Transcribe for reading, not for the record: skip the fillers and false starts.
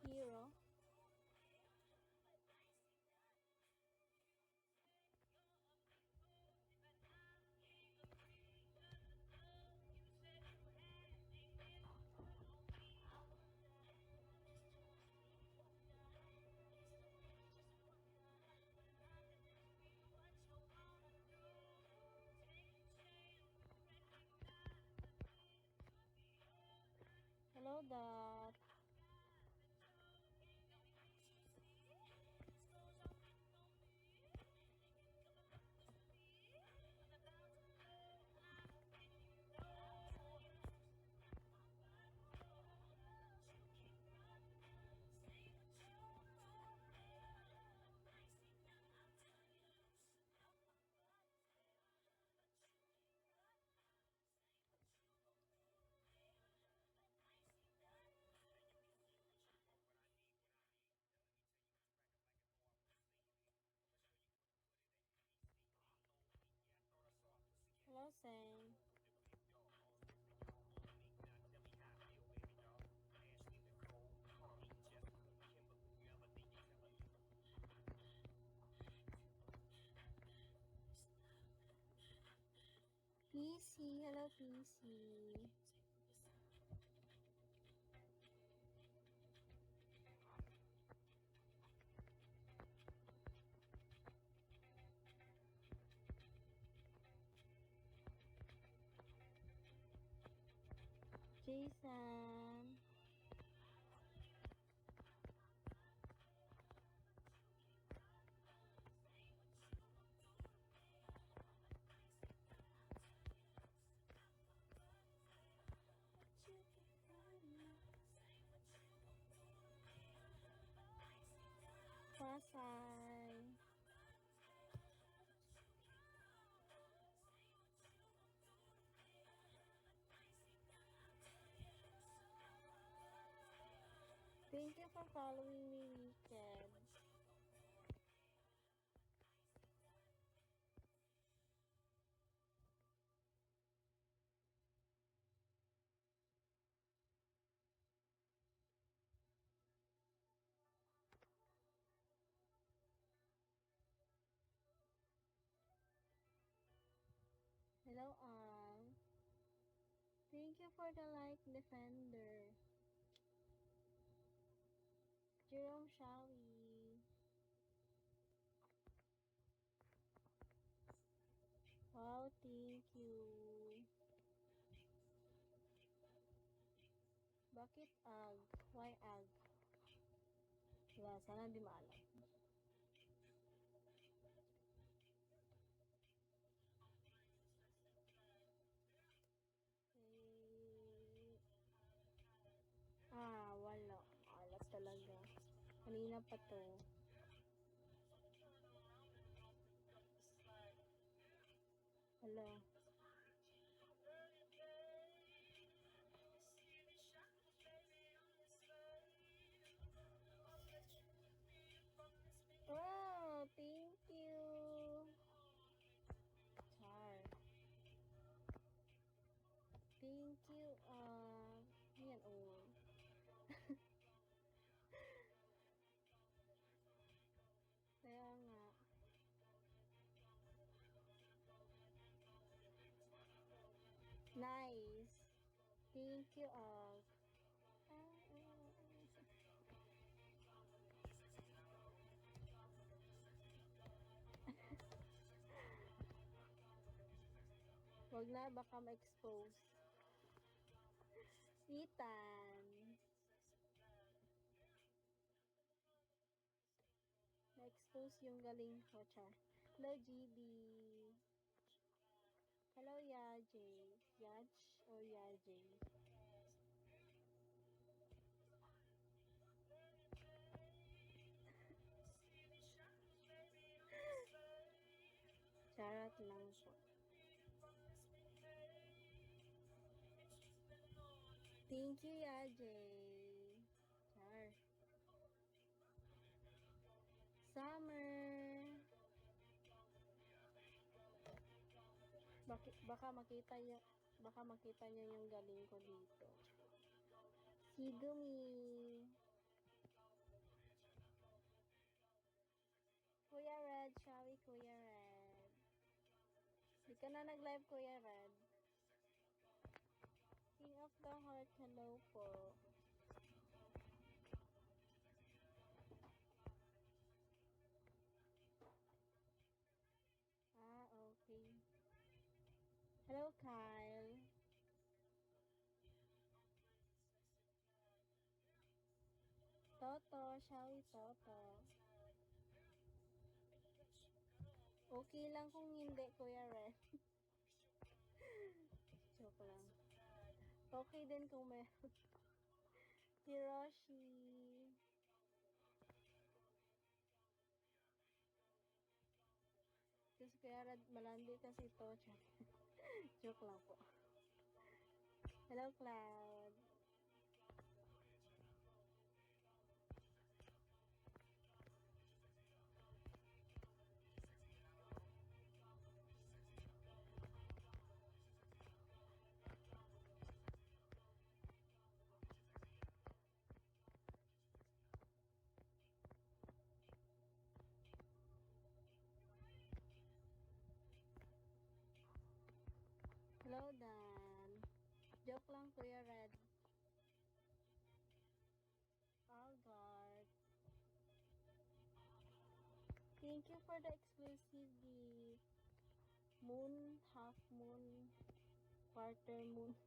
Hero. Hello, Dot. Hello, Sang. PC, hello PC. Jason. Pasay. Thank you for following me, Weekend. Hello, all. Thank you for the like, Defender. Jerome Shawi. Wow, thank you. Bakit ag? Why ag? Wala, sana di maalam. Eh, wala. Wala talaga. Kanina pa to. Hala. Oh, thank you. Char. Thank you. Yan, oh. Kaya nga. Nice. Thank you, Og. Wag na, baka ma-expose. Ethan. Na-expose yung galing ko, char. Hello, GB. Hello, Yajay. Yaj or Yajay? Charot lang po. Thank you, Yajay. Char. Summer. Baka makita niya yung galing ko dito. Sigumi. live, shall we, Kuya Red? Di ka na nag-live, Kuya Red. King of the Heart, hello po. Ah, okay. Hello, Kyle. Toto, shall we, Toto? Okay lang kung hindi, Kuya Red. Joke lang. Okay din kung meron. Hiroshi. Kasi Kuya Red, malandi kasi to. Joke lang po. Hello, Cloud. Hello, Dan. Joke lang, Kuya Red. Algard. Thank you for the exclusive gift. Moon, half moon, quarter moon.